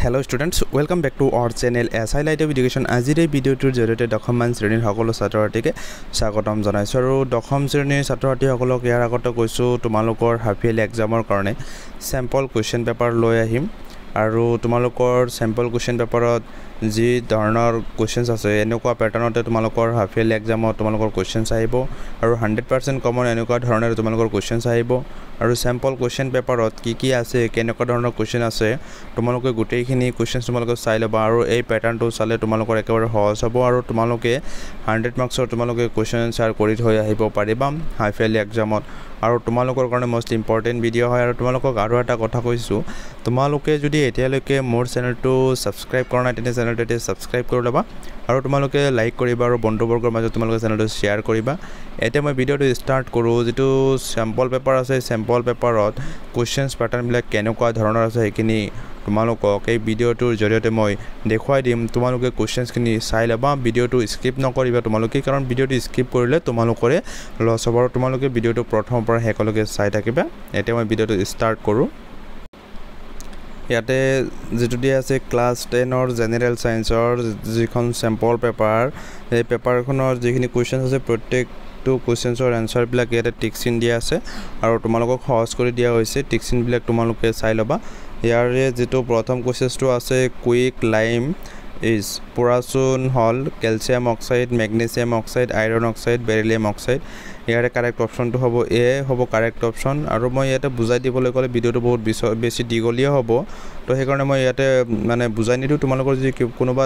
Hello students, welcome back to our channel SI Light of Education. আজিৰ এই ভিডিওটোৰ জৰিয়তে দশম শ্ৰেণীৰ সকলো ছাত্ৰ-ছাত্ৰীকে স্বাগতম জনাইছো আৰু দশম শ্ৰেণীৰ ছাত্ৰ-ছাত্ৰীসকলক ইয়াৰ আগতে কৈছো তোমালোকৰ হাফ ইয়াৰলি এক্সামৰ কাৰণে স্যাম্পল কোৱেশ্চন পেপাৰ লৈ আহিম আৰু তোমালোকৰ স্যাম্পল কোৱেশ্চন পেপাৰত যি ধৰণৰ কোৱেশ্চনছ আছে এনেকুৱা প্যাটাৰ্নতে তোমালোকৰ হাফ ইয়াৰলি এক্সামত তোমালোকৰ কোৱেশ্চনছ আহিব আৰু 100% কমন এনেকুৱা ধৰণৰ তোমালোকৰ কোৱেশ্চনছ আহিব আৰু স্যাম্পল কোৱেশ্চন পেপাৰত কি আছে কেনেকুৱা ধৰণৰ কোৱেশ্চন আছে তোমালোকে গোটেইখিনি কোৱেশ্চনছ তোমালোকে চাই লবা আৰু এই প্যাটাৰ্নটো চালে তোমালোকৰ একেবাৰে সহজ হ'ব আৰু তোমালোকে 100 মাৰ্কছৰ তোমালোকে কোৱেশ্চন আনসাৰ কৰি থৈ আহিব পাৰিবা হাফ ইয়াৰলি এক্সামত আৰু তোমালোকৰ কাৰণে মোস্ট ইম্পৰ্টেন্ট ভিডিও হয় আৰু তোমালোকক আৰু এটা কথা কৈছো তোমালোকে যদি এতিয়ালৈকে মোৰ চেনেলটো সাবস্ক্ৰাইব কৰা নাই তেনে চেনেলটো সাবস্ক্ৰাইব কৰি লবা আৰু তোমালোকে লাইক কৰিবা আৰু বন্ধুবৰ্গৰ মাজত তোমালোকে চেনেলটো শেয়াৰ কৰিবা এতিয়া মই ভিডিওটো ষ্টাৰ্ট কৰো যেটো স্যাম্পল পেপাৰ আছে স্যাম্পল পেপাৰত কোৱেশ্চনছ প্যাটাৰ্ন বিলাক কেনেকুৱা ধৰণৰ আছে হেকিনি তোমালোকক এই ভিডিওটোৰ জৰিয়তে মই দেখুৱাই দিম তোমালোকে কোৱেশ্চনছ খিনি চাই লবা ভিডিওটো স্কিপ নকৰিবা তোমালোকে কাৰণ ভিডিওটো স্কিপ কৰিলে তোমালোকৰে লছ হ'ব তোমালোকে ভিডিওটো প্ৰথমৰ পৰা শেষলৈকে চাই থাকিবা এতিয়া মই ভিডিওটো ষ্টাৰ্ট কৰো ইয়াতে যেটো দিয়া আছে ক্লাস 10 অৰ জেনাৰেল সায়েন্সৰ যিখন স্যাম্পল পেপাৰ এই পেপাৰখনৰ যিখিনি কোৱেশ্চনছ আছে প্ৰত্যেকটো কোৱেশ্চনছৰ আনসাৰ বিলাক ইয়াতে টিকচিন দিয়া আছে আৰু তোমালোকক সহজ কৰি দিয়া হৈছে টিকচিন বিলাক তোমালোকে চাই লবা ইয়াৰে যেটো প্ৰথম কোৱেশ্চনটো আছে quick Lime is porasun hol calcium oxide magnesium oxide iron oxide beryllium oxide ইয়াৰে কাৰেক্ট অপশনটো হ'ব এ হ'ব কাৰেক্ট অপশন আৰু মই ইয়াতে বুজাই দিবলৈ ক'লে ভিডিওটো বহুত বেছি দীঘলীয়া হ'ব তো সেই কাৰণে মই ইয়াতে মানে বুজাই নিদু তোমালোকৰ যি কোনোবা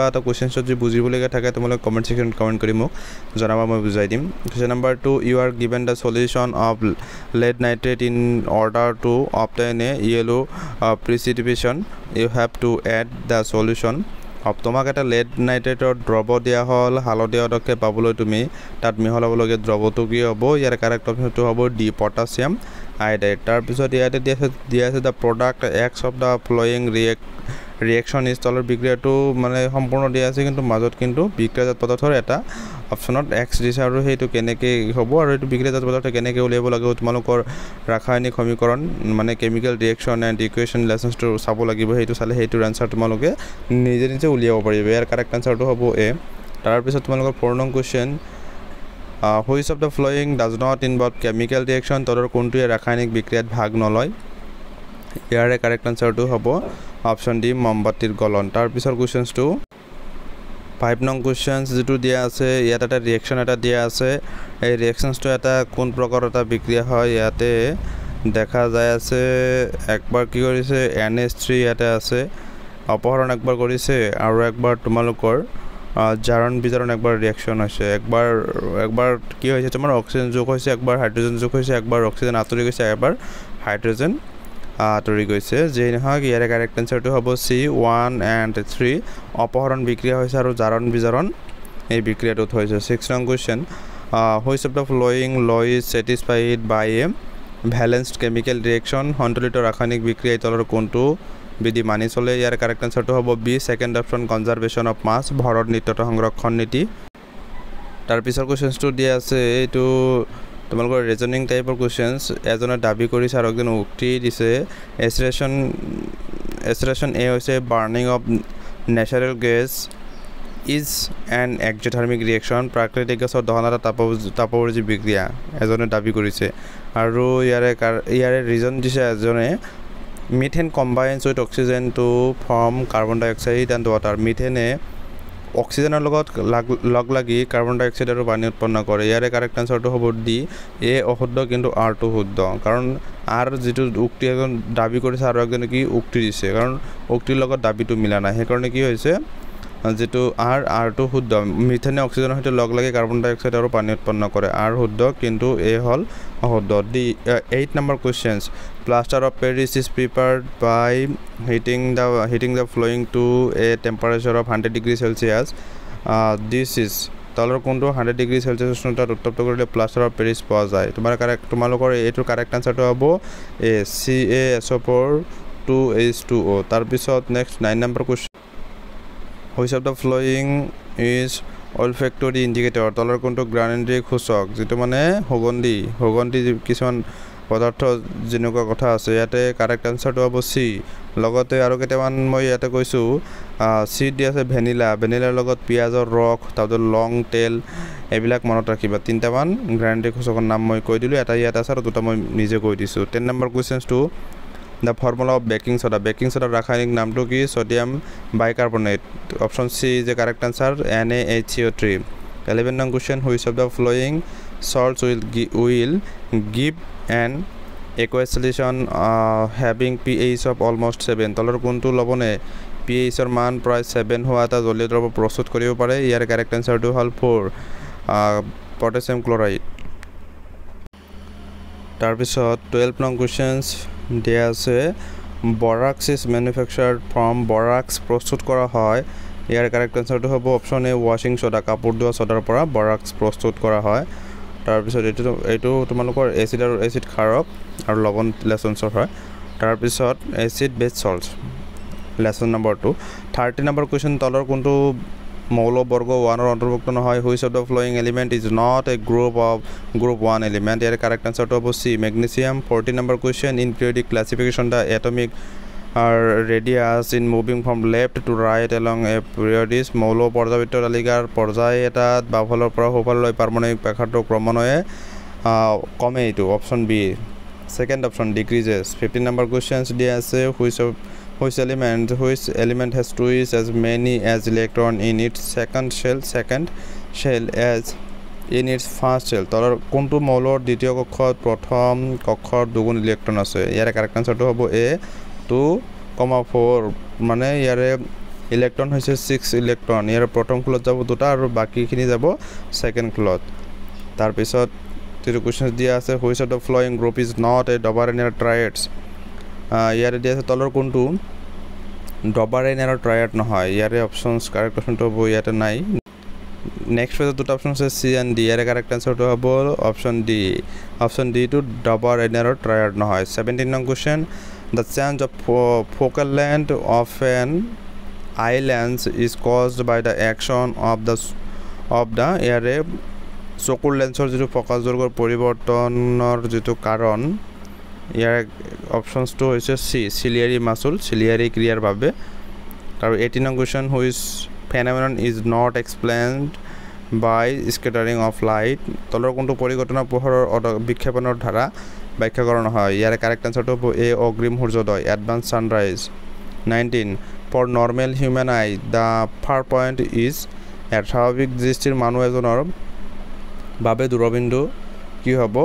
এটা কোৱেশ্চনছ যদি বুজিবলগা থাকে তোমালোকে কমেন্ট সেকশনত কমেন্ট কৰি মোক জনাবা মই বুজাই দিম question number 2 you are given the solution of lead nitrate in order to obtain a yellow precipitation you have to add the solution তোমাক এটা lead nitrate দ্ৰৱ দিয়া হল হালধীয়া অধকে পাবলৈ তুমি তাত মিহলাবলগীয়া দ্ৰৱটো কি হ'ব ইয়াৰ কাৰেক্ট অপশনটো হ'ব ডি পটাছিয়াম আয়োডাইড তাৰ পিছত ইয়াতে দিয়া আছে the product x of the flowing reaction is তলৰ বিক্ৰিয়াটো মানে সম্পূৰ্ণ দিয়া আছে কিন্তু মাজত কিন্তু বিক্ৰিয়াজাত পদাৰ্থৰ এটা অপশনত x দিছে আৰু হেতু কেনেকে হ'ব আৰু এটো বিক্ৰিয়াজাত পদাৰ্থ কেনেকে উলিয়াব লাগিব তোমালোকৰ ৰাসায়নিক সমীকৰণ মানে কেমিক্যাল ৰিঅ্যাকশন এন্ড ইকুয়েশন লেসনটো চাব লাগিব হেতু চালে হেতুৰ আনসাৰ তোমালোকে নিজে উলিয়াব পাৰিবা ইয়াৰ কাৰেক্ট আনসাৰটো হ'ব এ তাৰ পিছত তোমালোকৰ 4 নং question which of the following does not involve chemical reaction তলৰ কোনটোৱে ৰাসায়নিক বিক্ৰিয়াত ভাগ নলয় ইয়াৰে কাৰেক্ট আনসাৰটো হ'ব অপশন ডি মমবাতিৰ গলন তাৰ পিছৰ কোৱেশ্চনটো 5 নং কোৱেশ্চনছ যেটো দিয়া আছে ইয়াত এটা ৰিঅ্যাকশন এটা দিয়া আছে এই ৰিঅ্যাকশনটো এটা কোন প্ৰকাৰৰ এটা বিক্ৰিয়া হয় ইয়াতে দেখা যায় আছে একবাৰ কি কৰিছে NH3 ইয়াতে আছে অপহৰণ একবাৰ কৰিছে আৰু একবাৰ তোমালোকৰ জাৰণ বিজাৰণ একবাৰ ৰিঅ্যাকশন হৈছে একবাৰ কি হৈছে তোমাৰ অক্সিজেন যোগ হৈছে একবাৰ হাইড্ৰোজেন যোগ হৈছে একবাৰ অক্সিজেন আঁতৰি গৈছে একবাৰ হাইড্ৰোজেন আঁতৰি গৈছে যে নহয় ইয়াৰে কাৰেক্ট আনসাৰটো হ'ব সি 1 and 3 অপহৰণ বিক্ৰিয়া হৈছে আৰু জাৰণ বিজাৰণ এই বিক্ৰিয়াটোত হৈছে 6 নং question which of the following law is satisfied by a balanced chemical reaction সন্তুলিত ৰাসায়নিক বিক্ৰিয়া তলৰ কোনটো বিধি মানি চলে ইয়াৰ কাৰেক্ট আনসাৰটো হ'ব B second option conservation of mass ভৰত নিত্যতা সংৰক্ষণ নীতি তাৰ পিছৰ কোৱেশ্চনটো দিয়া আছে এটো তোমালোকৰ ৰিজনিং টাইপৰ কোৱেশ্চনছ এজনে দাবী কৰিছে আৰু একজন উক্তি দিছে এক্সপ্ৰেশন এ হৈছে burning of natural gas is an exothermic reaction প্ৰাকৃতিক গেছৰ দহন এটা তাপৱৰ্জি বিক্ৰিয়া এজনে দাবী কৰিছে আৰু ইয়াৰে ৰিজন দিছে এজনে methane combines with oxygen to form carbon dioxide and water methane অক্সিজেনৰ লগত লগ লাগি কাৰ্বন ডাই অক্সাইড আৰু পানী উৎপন্ন কৰে ইয়াৰে কাৰেক্ট আনসাৰটো হ'ব ডি এ অশুদ্ধ কিন্তু আৰটো শুদ্ধ কাৰণ আৰ যেটো উক্তি এখন দাবী কৰিছে আৰু একজনে কি উক্তি দিছে কাৰণ উক্তিৰ লগত দাবীটো মিলা নাই সেই কাৰণে কি হৈছে যেটো আৰটো শুদ্ধ মিথেনে অক্সিজেনৰ সৈতে লগ লাগি কাৰ্বন ডাই অক্সাইড আৰু পানী উৎপন্ন কৰে আৰ শুদ্ধ কিন্তু এ হল অশুদ্ধ D 8 number questions plaster of Paris is prepared by heating the flowing to a temperature of 100 degrees Celsius this is তলৰ কোনটো 100 ডিগ্ৰী সেলসিয়াছ উষ্ণতাত উত্তপ্ত কৰিলে প্লাষ্টাৰ অফ পেৰিছ পোৱা যায় তোমালোকৰ এইটোৰ কাৰেক্ট আনসাৰটো হ'ব এ CaSO4 2H2O তাৰ পিছত next 9 number question which of the following is olfactory indicator তলৰ কোনটো গ্ৰানেন্দ্ৰিক সূচক যেটো মানে সুগন্ধি কিছুমান পদাৰ্থ যেনেকুৱা কথা আছে ইয়াতে কাৰেক্ট আনসাৰটো হ'ব সি লগতে আৰু কেইটামান মই ইয়াতে কৈছোঁ সি দি আছে ভেনিলাৰ লগত পিয়াজৰ ৰস তাৰপিছত লং তেল এইবিলাক মনত ৰাখিবা তিনিটামান গ্ৰাইণ্ডিং সূচকৰ নাম মই কৈ দিলোঁ এটা ইয়াত আছে আৰু দুটা মই নিজে কৈ দিছোঁ 10 নম্বৰ কুৱেশ্যনটো দ্য ফৰ্মুলা অফ বেকিং সোডাৰ ৰাসায়নিক নামটো কি sodium bicarbonate option C is a correct answer NaHCO3 11 নং question which of the following salts will give an aqueous solution having pH of almost 7 তলৰ কোনটো লবণে pH ৰ মান প্ৰায় 7 হোৱা এটা জলীয় দ্ৰৱ প্ৰস্তুত কৰিব পাৰে ইয়াৰ কাৰেক্ট আনসাৰটো হ'ল 4 পটাছিয়াম ক্লোৰাইড তাৰপিছত 12 নং কুৱেশ্যনছ দিয়া আছে borax is manufactured from borax প্ৰস্তুত কৰা হয় ইয়াৰ কাৰেক্ট আনসাৰটো হ'ব অপশ্যন এ ৱাশ্বিং সোডা কাপোৰ ধোৱা সোডাৰ পৰা borax প্ৰস্তুত কৰা হয় তাৰপিছত এইটো তোমালোকৰ এচিড ক্ষাৰক আৰু লৱণ লেচনছৰ হয় তাৰপিছত acid base salts lesson number 2 30 number question তলৰ কোনটো মৌল বৰ্গ 1 ৰ অন্তৰ্ভুক্ত নহয় which of the following element is not a group 1 element ইয়াৰ কাৰেক্ট আনসাৰটো হ'ব C magnesium 40 number question in periodic classification the atomic radius in moving from left to right along a period মৌল পৰ্যায়বৃত্ত তালিকাৰ পৰ্যায় এটাত বাফলৰ পৰা সোঁফাললৈ পাৰমাণৱিক পেখাটো ক্ৰমান্বয়ে কমে এইটো option B second option decreases 15 number questions দিয়া আছে which element has twice as many as electron in its second shell as in its first shell তলৰ কোনটো মৌলৰ দ্বিতীয় কক্ষত প্ৰথম কক্ষৰ দুগুণ ইলেক্ট্ৰন আছে ইয়াৰ কাৰেক্ট আনসাৰটো হ'ব এ 2,4 মানে ইয়াৰে ইলেক্ট্ৰন হৈছে 6 ইলেক্ট্ৰন ইয়াৰ প্ৰথম খোলত যাব দুটা আৰু বাকিখিনি যাব সেকেন্ড খোলত তাৰ পিছত তিনিটা কোৱেশ্চন দিয়া আছে which of the following group is not a Dobereiner triads ইয়াৰে দিয়া আছে তলৰ কোনটো ডবাৰেনাৰ ট্ৰাইড নহয় ইয়াৰে অপচনছ কাৰেক্ট অপচনটো হ'ব ইয়াতে নাই নেক্সট পেজত দুটা অপচন আছে সি এণ্ড ডি ইয়াৰে কাৰেক্ট আনসাৰটো হ'ব অপচন ডি টু ডবাৰেনাৰ ট্ৰাইড নহয় 17 নং question The change of focal length of an eye lens is caused by the action of the area চকুৰ লেন্সৰ যেটো ফোকাস দৈৰ্ঘ্যৰ পৰিৱৰ্তনৰ যেটো কাৰণ ইয়াৰ অপচনছটো হৈছে সি চিলিয়াৰী মাসুল চিলিয়াৰী ক্ৰিয়াৰ বাবে আৰু 18 নং question which phenomenon is not explained by scattering of light তলৰ কোনটো পৰিঘটনা পোহৰৰ বিক্ষেপণৰ ধাৰা ব্যাখ্যা কৰা নহয় ইয়াৰ কাৰেক্ট আনসাৰটো হ'ব এ অগ্ৰিম সূৰ্যোদয় advance sunrise 19 for normal human eye the far point is স্বাভাৱিক দৃষ্টিৰ মানুহ এজনৰ বাবে দূৰবিন্দু কি হ'ব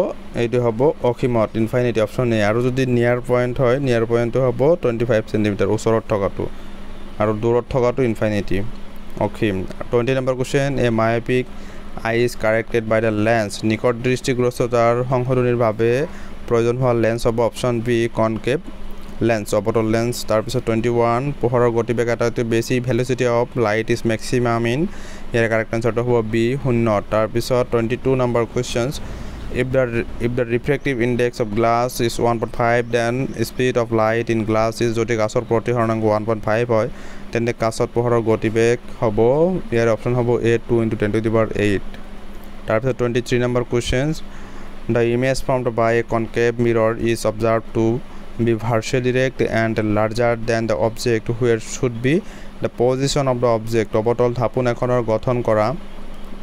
এইটো হ'ব অসীমত ইনফাইনিটি অপশ্যন এ আৰু যদি নিয়াৰ পয়েন্ট হয় নিয়াৰ পয়েন্টটো হ'ব 25 সেন্টিমিটাৰ ওচৰত থকাটো আৰু দূৰত থকাটো ইনফাইনিটি অসীম 20 number question a myopic eye is corrected by the lens নিকট দৃষ্টিগ্ৰস্ততাৰ সংশোধনীৰ বাবে প্ৰয়োজন হোৱা লেন্স হ'ব অপশ্যন বি কনকেভ লেন্স অবতল লেন্স তাৰপিছত 21 পোহৰৰ গতিবেগ আটাইতকৈ বেছি velocity of light is maximum in ইয়াৰ কাৰেক্ট আনসাৰটো হ'ব বি 0 তাৰপিছত 22 number questions if the refractive index of glass is 1.5 then speed of light in glass is যদি কাচৰ প্ৰতিসৰণাংক 1.5 হয় তেন্তে কাচত পোহৰৰ গতিবেগ হ'ব ইয়াৰ অপশ্যন হ'ব a 2 × 10⁸ তাৰপিছত 23 number কুৱেশ্চনছ The image formed by a concave mirror is observed to be partially direct and larger than the object where should be the position of the object. অবতল ধাপন এখনৰ গঠন কৰা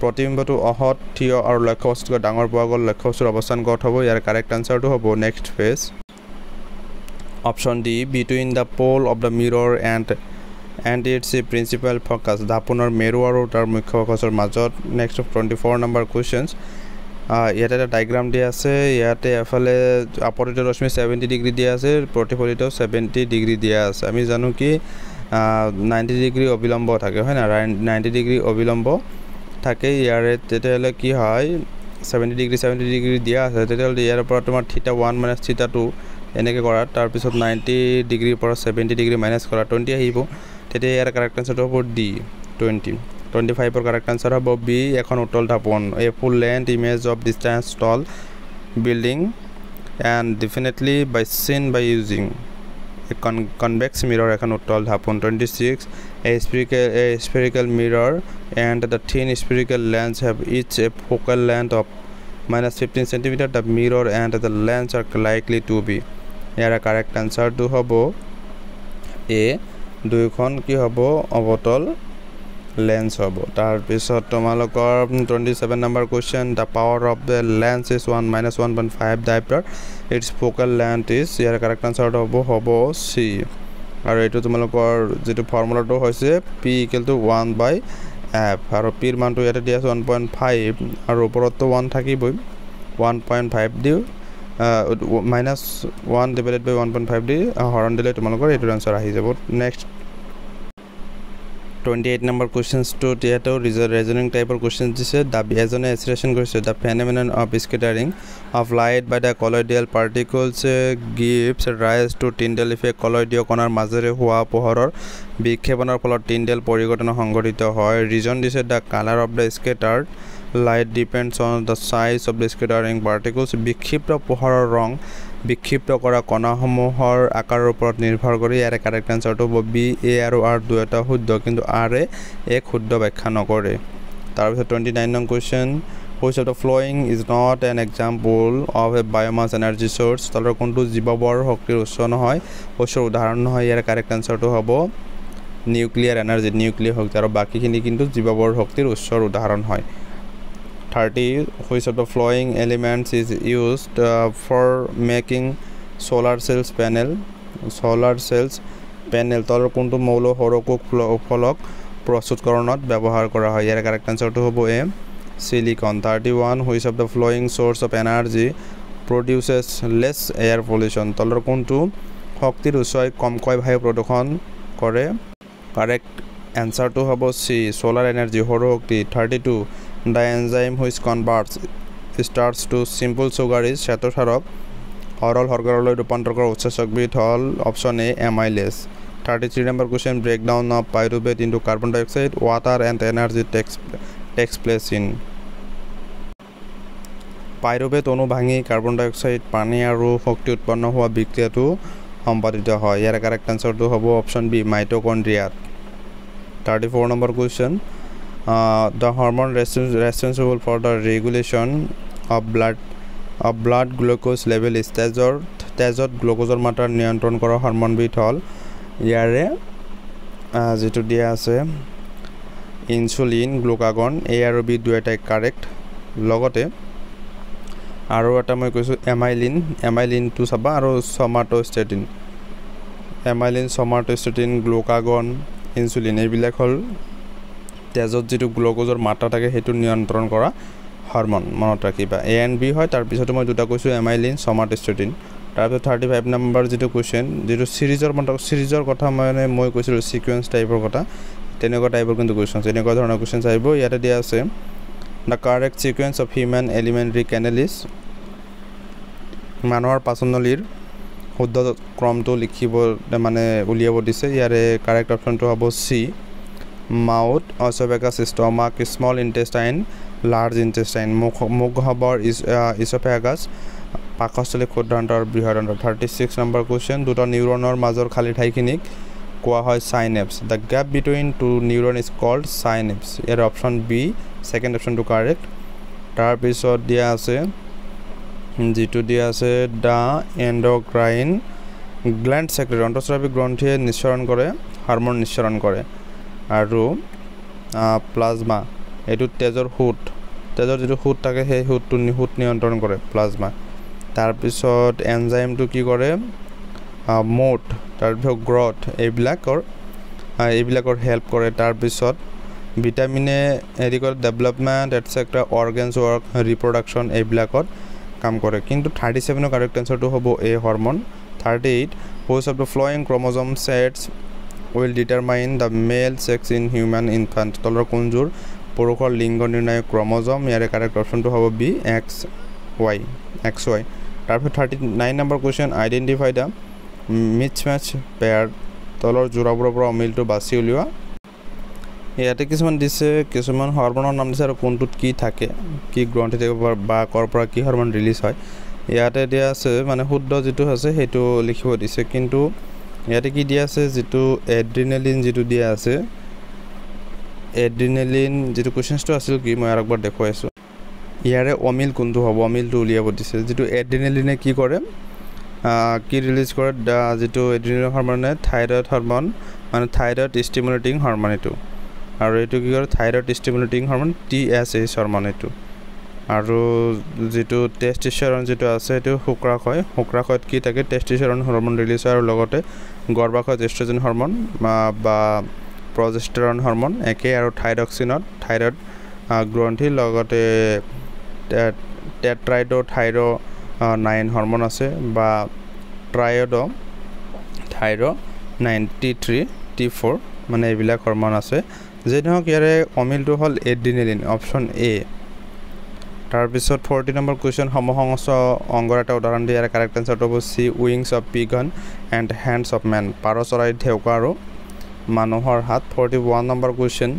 প্ৰতিবিম্বটো অহত থিয় আৰু লক্ষ্যবস্তুকৈ ডাঙৰ পোৱা গ'ল লক্ষ্যবস্তুৰ অৱস্থান ক'ত হ'ব ইয়াৰ কাৰেক্ট আনসাৰটো হ'ব next page option D between the pole of the mirror and its principal focus ধাপনৰ মেৰু আৰু তাৰ মুখ্য ফকাছৰ মাজত নেক্সট 24 নম্বৰ কুৱেশ্চনছ ইয়াতে এটা ডায়াগ্ৰাম দিয়া আছে ইয়াতে এফালে আপতিত ৰশ্মি 70 ডিগ্ৰী দিয়া আছে প্ৰতিফলিত 70 ডিগ্ৰী দিয়া আছে আমি জানো কি 90 ডিগ্ৰী অবিলম্ব থাকে হয় না 90 ডিগ্ৰী অবিলম্ব থাকে ইয়াৰে তেতিয়ালে কি হয় 70 ডিগ্ৰী দিয়া আছে তেতিয়ালে ইয়াৰ পৰা তোমাৰ θ1 - θ2 এনেকৈ কৰা তাৰ পিছত 90 ডিগ্ৰীৰ পৰা 70 ডিগ্ৰী মাইনাস কৰা 20 আহিব তেতিয়া ইয়াৰ কাৰেক্ট আনসাৰটো হ'ব ডি 25 for correct answer হ'ব B এখন উত্তল ধাপন a full length image of distance tall building and definitely by seen by using a convex mirror এখন উত্তল ধাপন 26 a spherical mirror and the thin spherical lens have each a focal length of minus 15 centimeter. The mirror and the lens are likely to be. Here correct answer to hobo A. দুইখন কি hobo অবতল lens hobo. Tar pisot tomalokor 27 number question. The power of the lens is 1 minus 1.5 diopter. Its focal length is. Here correct answer hobo C. আৰু এটো তোমালোকৰ যেটো ফৰ্মুলাটো হৈছে p = 1/f আৰু p ৰ মানটো ইয়াতে দিয়া আছে 1.5 আৰু ওপৰত তো 1 থাকিবই 1.5 দিও -1 divided by 1.5 দি হৰণ দিলে তোমালোকৰ এটো আনসাৰ আহি যাব next 28 number questions to theater reasoning type of questions dise the eজনে acceleration কৰিছে the phenomenon of scattering of light by the colloidal particles gives rise to tyndall effect colloidal কণাৰ মাজেৰে হোৱা পোহৰৰ বিক্ষেপণৰ ফলত tyndall পৰিঘটনা সংঘটিত হয় reason dise the color of the scattered light depends on the size of the scattering particles বিক্ষিপ্ত পোহৰৰ ৰং বিক্ষিপ্ত কৰা কণাসমূহৰ আকাৰৰ ওপৰত নিৰ্ভৰ কৰি ইয়াৰ কাৰেক্ট আনসাৰটো হ'ব বি এ আৰু আৰ দুটা শুদ্ধ কিন্তু আৰ এ এক শুদ্ধ ব্যাখ্যা নকৰে তাৰ পিছত 29 নং question which of the following is not an example of a biomass energy source তলৰ কোনটো জীৱবৰ শক্তিৰ উৎস নহয় উৎসৰ উদাহৰণ নহয় ইয়াৰ কাৰেক্ট আনসাৰটো হ'ব নিউক্লিয়াৰ এনাৰ্জি নিউক্লিয়াৰ শক্তি আৰু বাকিখিনি কিন্তু জীৱবৰ শক্তিৰ উৎসৰ উদাহৰণ হয় 30 which of the following elements is used for making solar cells panel তলৰ কোনটো মৌল সৌৰকোষ ফলক প্ৰস্তুতকৰণত ব্যৱহাৰ কৰা হয় ইয়াৰ কাৰেক্ট আনসাৰটো হ'ব এ silicon 31 which of the following source of energy produces less air pollution তলৰ কোনটো শক্তিৰ উৎসই কমকৈ বায়ু প্ৰদূষণ কৰে কাৰেক্ট আনসাৰটো হ'ব সি solar energy সৌৰ শক্তি 32 the enzyme which converts starch to simple sugar is শ্বেতসাৰক সৰল শৰ্কৰালৈ ৰূপান্তৰ কৰা উৎসেচকবিধ হল option A amylase 33 number question breakdown of pyruvate into carbon dioxide water and energy takes place in pyruvate অণু ভাঙি কাৰ্বন ডাই oxide পানী আৰু শক্তি উৎপন্ন হোৱা বিক্ৰিয়াটো সম্পাদিত হয় ইয়াৰ কাৰেক্ট আনসাৰটো হ'ব option B মাইটোকন্ড্ৰিয়া 34 number question the hormone responsible for the regulation of blood glucose level is তেজত গ্লুকোজৰ মাত্ৰা নিয়ন্ত্ৰণ কৰা হৰমনবিধ হল ইয়াৰে যেটো দিয়া আছে ইনসুলিন গ্লুকাগন এ আৰু বি দুটাই কাৰেক্ট লগতে আৰু এটা মই কৈছো এমাইলিন টু চাবা আৰু সমাটোষ্টেটিন গ্লুকাগন ইনসুলিন এইবিলাক হল তেজত যেটো গ্লুকোজৰ মাত্ৰা থাকে হেতু নিয়ন্ত্ৰণ কৰা হৰমন মনত ৰাখিবা এ এণ্ড বি হয় তাৰ পিছতে মই দুটা কৈছো এমাইলিন সমাটোষ্টেটিন তাৰপিছত 35 নম্বৰ যেটো কোৱেশ্চন যেটো সিৰিজৰ কথা মানে মই কৈছিলো সিকোয়েন্স টাইপৰ কথা তেনেকুৱা টাইপৰ কিন্তু কোৱেশ্চন এনেকুৱা ধৰণৰ কোৱেশ্চন আহিব ইয়াতে দিয়া আছে the correct sequence of human alimentary canal is মানুহৰ পাচনলীৰ শুদ্ধ ক্ৰমটো লিখিব মানে উলিয়াব দিছে ইয়াৰে কাৰেক্ট অপচনটো হ'ব সি মাউথ অসোফেগাছ ষ্টমাক স্মল ইন্টেষ্টাইন লাৰ্জ ইন্টেষ্টাইন মুখগহ্বৰ ইছফেগাছ পাকস্থলী ক্ষুদ্ৰান্তৰ বৃহদান্তৰ 36 নম্বৰ কোৱেশ্চন দুটা নিউৰনৰ মাজৰ খালি ঠাইখিনিক কোৱা হয় synapse the gap between two neuron is called synapse ইয়াৰ option B second option to correct তাৰ পিছত দিয়া আছে যেটো দিয়া আছে দা এন্ডোক্ৰাইন গ্ল্যান্ড সেক্ৰেটৰী অন্তঃস্ৰাৱী গ্ৰন্থিয়ে নিঃসৰণ কৰে হৰমন নিঃসৰণ কৰে আৰু প্লাজমা এটো তেজৰ যেটো হুট থাকে সেই হুটটো নিয়ন্ত্ৰণ কৰে প্লাজমা তাৰ পিছত এনজাইমটো কি কৰে মোট তাৰ পিছত গ্ৰথ এইবিলাকৰ হেল্প কৰে তাৰ পিছত ভিটামিনে এৰিকৰ ডেভেলপমেন্ট এটসেট্ৰা অৰ্গানছ ওয়াৰ্ক ৰিপ্ৰডাকশন এইবিলাকত কাম কৰে কিন্তু 37 ৰ কাৰেক্ট আনসাৰটো হ'ব এ hormone 38 which of the following chromosome sets will determine the male sex in human infant তলৰ কোনজোৰ পুৰুষৰ লিংগ নিৰ্ণায়ক ক্ৰমোজম ইয়াৰে কাৰেক্ট অপচনটো হ'ব বি XY তাৰপিছত 39 নম্বৰ কোৱেশ্চন আইডেন্টিফাই দা mismatch pair তলৰ জোৰাবোৰৰ পৰা অমিলটো বাছি উলিওৱা ইয়াতে কিছুমান দিছে কিছুমান হৰমনৰ নাম দিছে আৰু কোনটোত কি থাকে কি গ্ৰন্থি থাকে বা কৰ পৰা কি হৰমন ৰিলিজ হয় ইয়াতে দিয়া আছে মানে শুদ্ধ যেটো আছে হেতু লিখিব দিছে কিন্তু ইয়াতে কি দিয়া আছে যেটো এড্ৰিনালিন যেটো দিয়া আছে এড্ৰিনালিন যেটো কোৱেশ্চনটো আছিল কি মই আৰেকবাৰ দেখুৱাইছো ইয়াৰে অমিল কোনটো হ'ব অমিলটো উলিয়াব দিছে যেটো এড্ৰিনেলিনে কি কৰে কি ৰিলিজ কৰে যেটো এড্ৰিনেল হৰমনে থাইৰয়েড হৰমন মানে থাইৰয়েড ষ্টিমুলেটিং হৰমন এটো আৰু এটো কি কৰে thyroid stimulating hormone TSH hormone এটো আৰু যেটো টেস্টোস্টেৰন যেটো আছে এটো শুক্ৰাশয়ত কি থাকে টেস্টোস্টেৰন হৰমন ৰিলিজ হয় আৰু লগতে গৰ্ভাশয়ত এষ্ট্ৰোজেন হৰমন বা প্ৰজেষ্টেৰন হৰমন একে আৰু থাইৰক্সিনত থাইৰয়েড গ্ৰন্থি লগতে টেট্ৰাইডোথাইৰোনাইন হৰমন আছে বা ট্ৰাইডোথাইৰোনাইন T3 T4 মানে এইবিলাক হৰমন আছে যেনহক ইয়াৰে অমিলটো হল এড্ৰিনেলিন অপচন এ তাৰ পিছত 40 নম্বৰ কোৱেশ্চন সমহংস অংগৰ এটা উদাহৰণ দিয়া ইয়াৰ কাৰেক্ট আনসাৰটো হ'ব C wings of pigeon and hands of men পাৰ চৰাইৰ ঢেউকা আৰু মানুহৰ হাত 41 number question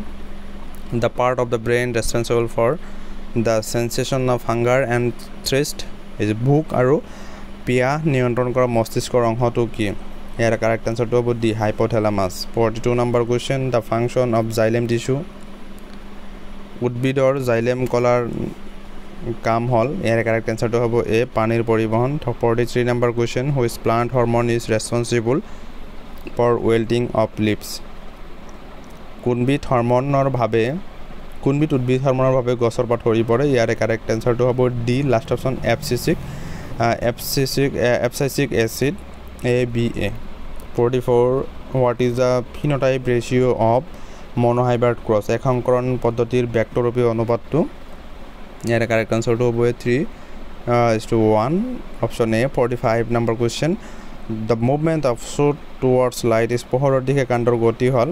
the part of the brain responsible for the sensation of hunger and thirst is ভোক আৰু পিয়াহ নিয়ন্ত্ৰণ কৰা মস্তিষ্কৰ অংশটো কি ইয়াৰ কাৰেক্ট আনসাৰটো হ'ব D hypothalamus 42 number question the function of xylem tissue উদ্ভিদৰ xylem কলাৰ কাম হল ইয়াৰ কাৰেক্ট আনসাৰটো হ'ব এ পানীৰ পৰিবহন 43 number question which plant hormone is responsible for wilting of leaves কোনবিধ উদ্ভিদ হৰমনৰ ভাবে গছৰ পাত সৰি পৰে ইয়াৰ কাৰেক্ট আনসাৰটো হ'ব D last option abscisic acid ABA 44 what is the phenotype ratio of monohybrid cross একসংকৰণ পদ্ধতিৰ ভেক্টৰৰূপী অনুপাতটো ইয়াৰ কাৰেক্ট আনসাৰটো হ'ব 3:1 option A 45 number question the movement of shoot towards light is পোহৰৰ দিশে কাণ্ডৰ গতি হল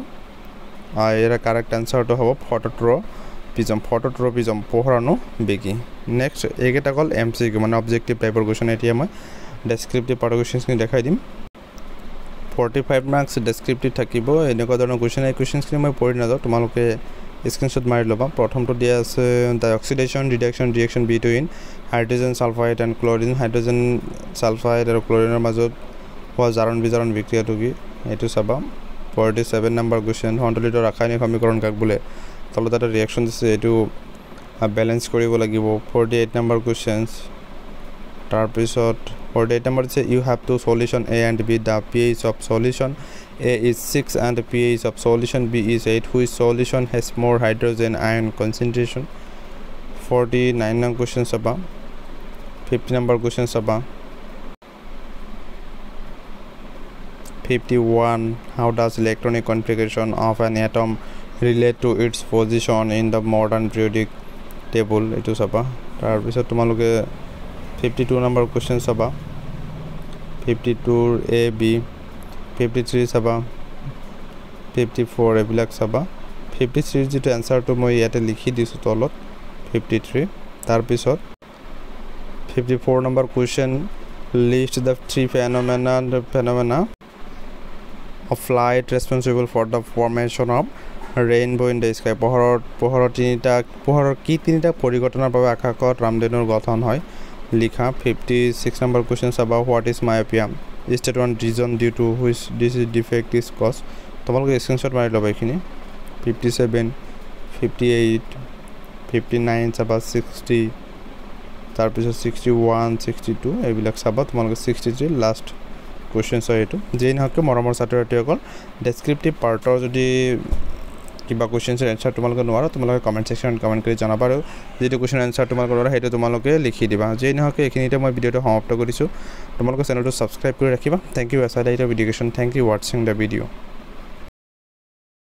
ইয়াৰ কাৰেক্ট আনসাৰটো হ'ব ফটোট্ৰপিজম পোহৰাণু বেগী নেক্সট এইকেইটা কল MCQ মানে অবজেক্টিভ টাইপৰ কোৱেশ্চন এতিয়া মই ডেসক্ৰিপটিভ পাৰ্ট কোৱেশ্চনখিনি দেখাই দিম 45 মাৰ্কস ডেসক্ৰিপটিভ থাকিব এনেকুৱা ধৰণৰ কোৱেশ্চনখিনি মই পঢ়ি নাযাওঁ তোমালোকে স্ক্ৰিনশ্বট মাৰি ল'বা প্ৰথমটো দিয়া আছে the oxidation reaction between hydrogen sulfide and chlorine hydrogen sulfide আৰু ক্লোৰিনৰ মাজত হোৱা জাৰণ বিজাৰণ বিক্ৰিয়াটো কি এটো চাবা 47 নম্বৰ কোৱেশ্চন সন্তুলিত ৰাসায়নিক সমীকৰণ কাক বোলে তলত এটা ৰিঅ্যাকশন দিছে এটো ব্যালেন্স কৰিব লাগিব 48 নম্বৰ কোৱেশ্চনস তাৰ পিছত 48 নম্বৰ দিছে you have two solution A and B the pH of solution A is 6 and pH of solution B is 8 which solution has more hydrogen ion concentration 49 number question saba 50 number question saba 51 how does electronic configuration of an atom relate to its position in the modern periodic table etu saba tar bisot tumaloke 52 number question saba 52 A B 53 saba 54 ebilak saba 53 যেটো answer to মই ইয়াতে লিখি দিছো তলত 53 tar bisot 54 number question list the three phenomena of light responsible for the formation of rainbow in the sky পোহৰৰ তিনিটা পৰিঘটনাৰ বাবে আকাশত ৰামধেনুৰ গঠন হয় লিখা 56 number question about what is myopia state one reason due to which this defect is caused তোমালোকে স্ক্ৰিনশ্বট মাৰি লবা এখিনি 57 58 59 সাবা 60 তাৰ পিছত 61 62 এইবিলাক সাবা তোমালোকে 63 লাষ্ট কোৱেশ্চনছ হয় এটো যেই নহক মৰমৰ ছাত্ৰছাত্ৰীসকল ডেসক্ৰিপটিভ পাৰ্টৰ যদি কিবা কোৱেশ্চনছৰ আনসাৰ তোমালোকে নোৱাৰা তোমালোকে কমেন্ট সেকশনত কমেন্ট কৰি জনাবা আৰু যেটো কোৱেশ্চন আনসাৰ তোমালোকে নোৱাৰা হেটো তোমালোকে লিখি দিবা যেই নহক এখিনিতে মই ভিডিওটো সমাপ্ত কৰিছো তোমালোকে চেনেলটো সাবস্ক্ৰাইব কৰি ৰাখিবা থ্যাংক ইউ আসাইডাইট education thank you watching the video